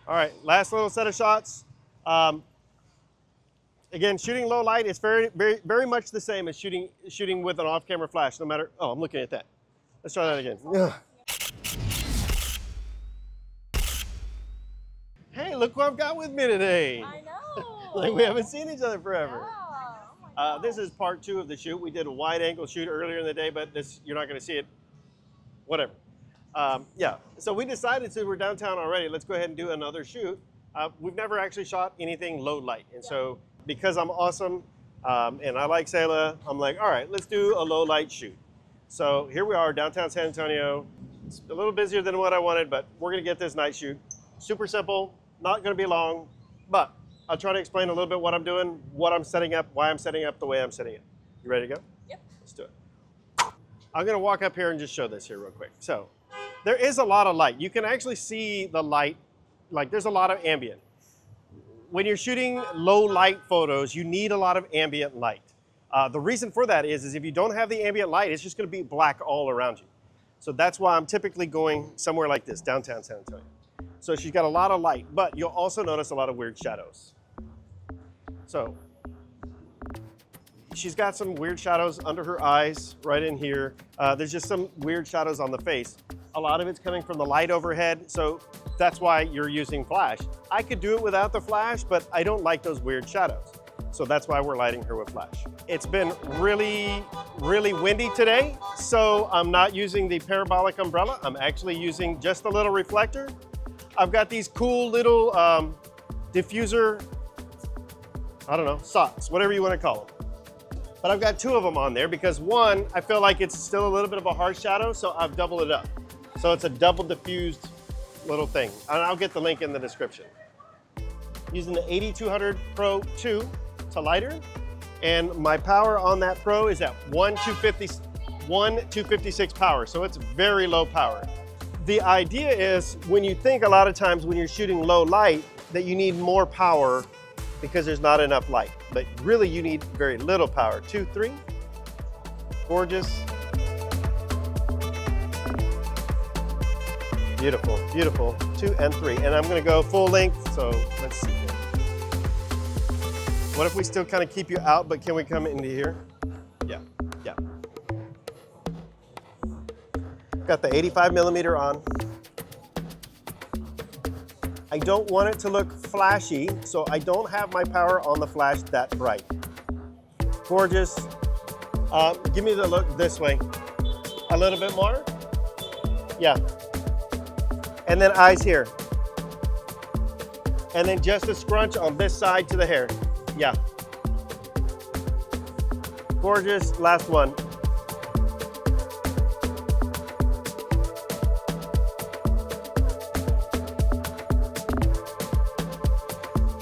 All right, last little set of shots. Again, shooting low light is very much the same as shooting with an off-camera flash. No matter. Oh, I'm looking at that. Let's try that again. Ugh. Hey, look who I've got with me today. I know. Like we haven't seen each other forever. Yeah. Oh my God. This is part 2 of the shoot. We did a wide-angle shoot earlier in the day, but you're not going to see it. Whatever. Yeah. So we decided, since we're downtown already, let's go ahead and do another shoot. We've never actually shot anything low light, and so because I'm awesome and I like Selah, I'm like, all right, let's do a low light shoot. So here we are, downtown San Antonio. It's a little busier than what I wanted, but we're going to get this night shoot. Super simple, not going to be long, but I'll try to explain a little bit what I'm doing, what I'm setting up, why I'm setting up the way I'm setting it. You ready to go? Yep. Let's do it. I'm going to walk up here and just show this here real quick. So there is a lot of light. You can actually see the light, like there's a lot of ambient. When you're shooting low light photos, you need a lot of ambient light. The reason for that is if you don't have the ambient light, it's just going to be black all around you. So that's why I'm typically going somewhere like this, downtown San Antonio. So she's got a lot of light, but you'll also notice a lot of weird shadows. So she's got some weird shadows under her eyes, right in here. There's just some weird shadows on the face. A lot of it's coming from the light overhead, so that's why you're using flash. I could do it without the flash, but I don't like those weird shadows. So that's why we're lighting her with flash. It's been really windy today, so I'm not using the parabolic umbrella. I'm actually using just a little reflector. I've got these cool little diffuser, I don't know, socks, whatever you want to call them. But I've got 2 of them on there because one, I feel like it's still a little bit of a harsh shadow, so I've doubled it up. So it's a double diffused little thing. And I'll get the link in the description. Using the AD200 Pro 2 to lighter. And my power on that Pro is at 256 power. So it's very low power. The idea is when you think a lot of times when you're shooting low light that you need more power because there's not enough light. But really you need very little power. 2, 3. Gorgeous. Beautiful, beautiful. 2 and 3. And I'm going to go full length, so let's see here. What if we still kind of keep you out, but can we come into here? Yeah, yeah. Got the 85mm on. I don't want it to look flashy, so I don't have my power on the flash that bright. Gorgeous. Give me the look this way. A little bit more. Yeah. And then eyes here. And then just a scrunch on this side to the hair. Yeah. Gorgeous. Last one.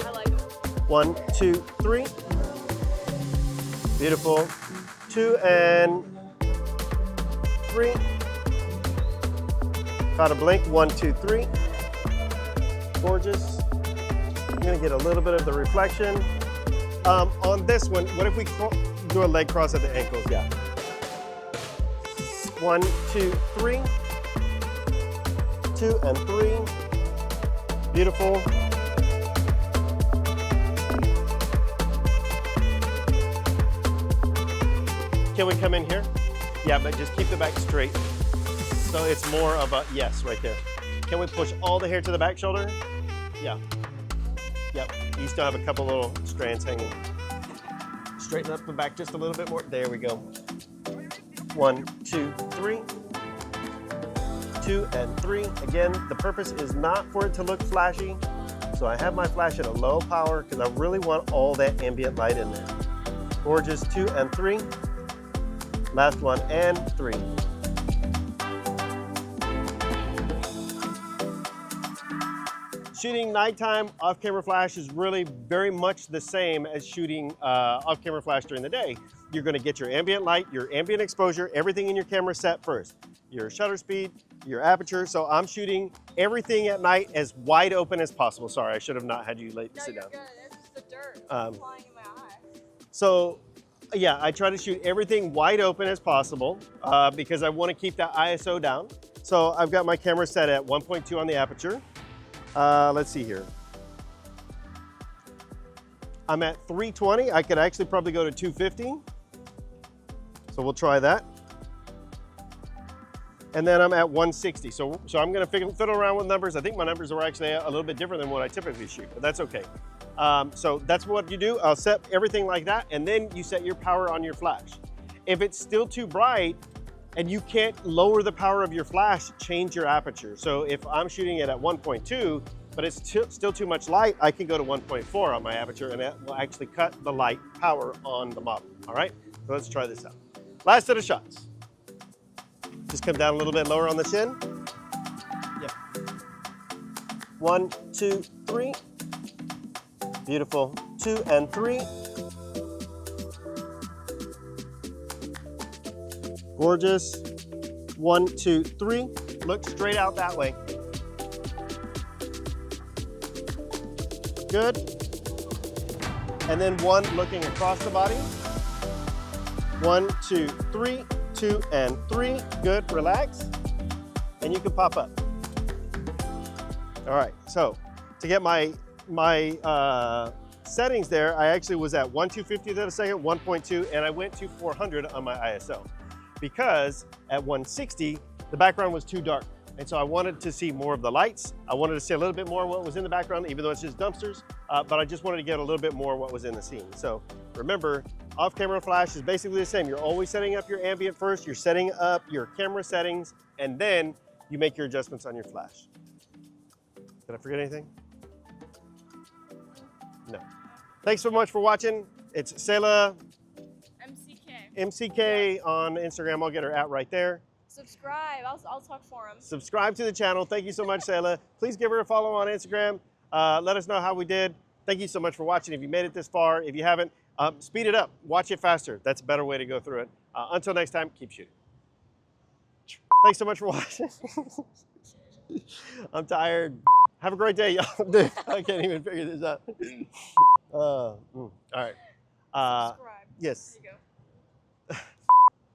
I like it. 1, 2, 3. Beautiful. 2 and 3. Got a blink, 1, 2, 3. Gorgeous. I'm gonna get a little bit of the reflection. On this one, what if we do a leg cross at the ankles? Yeah. 1, 2, 3. 2 and 3. Beautiful. Can we come in here? Yeah, but just keep the back straight. So it's more of a yes right there. Can we push all the hair to the back shoulder? Yeah. Yep. You still have a couple little strands hanging. Straighten up the back just a little bit more. There we go. 1, 2, 3. 2 and 3. Again, the purpose is not for it to look flashy. So I have my flash at a low power because I really want all that ambient light in there. Gorgeous. 2 and 3. Last one and 3. Shooting nighttime off-camera flash is really very much the same as shooting off-camera flash during the day. You're going to get your ambient light, your ambient exposure, everything in your camera set first. Your shutter speed, your aperture. So I'm shooting everything at night as wide open as possible. Sorry, I should have not had you sit down. Good. It's just the dirt flying in my eye. So yeah, I try to shoot everything wide open as possible because I want to keep that ISO down. So I've got my camera set at 1.2 on the aperture. Let's see here. I'm at 320. I could actually probably go to 250. So we'll try that. And then I'm at 160. So I'm gonna fiddle around with numbers. I think my numbers are actually a little bit different than what I typically shoot, but that's okay. So that's what you do. I'll set everything like that, and then you set your power on your flash. If it's still too bright and you can't lower the power of your flash, change your aperture. So if I'm shooting it at 1.2, but it's still too much light, I can go to 1.4 on my aperture, and that will actually cut the light power on the model. All right, so let's try this out. Last set of shots. Just come down a little bit lower on the chin. Yeah. 1, 2, 3. Beautiful. 2 and 3. Gorgeous. 1, 2, 3. Look straight out that way. Good. And then 1 looking across the body. 1, 2, 3. 2 and 3. Good. Relax. And you can pop up. All right. So to get my settings there, I actually was at 1/250th of a second, 1.2, and I went to 400 on my ISO because at 160 the background was too dark, and so I wanted to see more of the lights. I wanted to see a little bit more of what was in the background, even though it's just dumpsters, but I just wanted to get a little bit more of what was in the scene. So remember, off-camera flash is basically the same. You're always setting up your ambient first, you're setting up your camera settings, and then you make your adjustments on your flash. Did I forget anything? No. Thanks so much for watching. It's Selah MCK on Instagram. I'll get her at right there. Subscribe. I'll talk for him. Subscribe to the channel. Thank you so much, Selah. Please give her a follow on Instagram. Let us know how we did. Thank you so much for watching. If you made it this far, if you haven't, speed it up. Watch it faster. That's a better way to go through it. Until next time, keep shooting. Thanks so much for watching. I'm tired. Have a great day, y'all. Dude, I can't even figure this out. All right. Subscribe. Yes. There you go.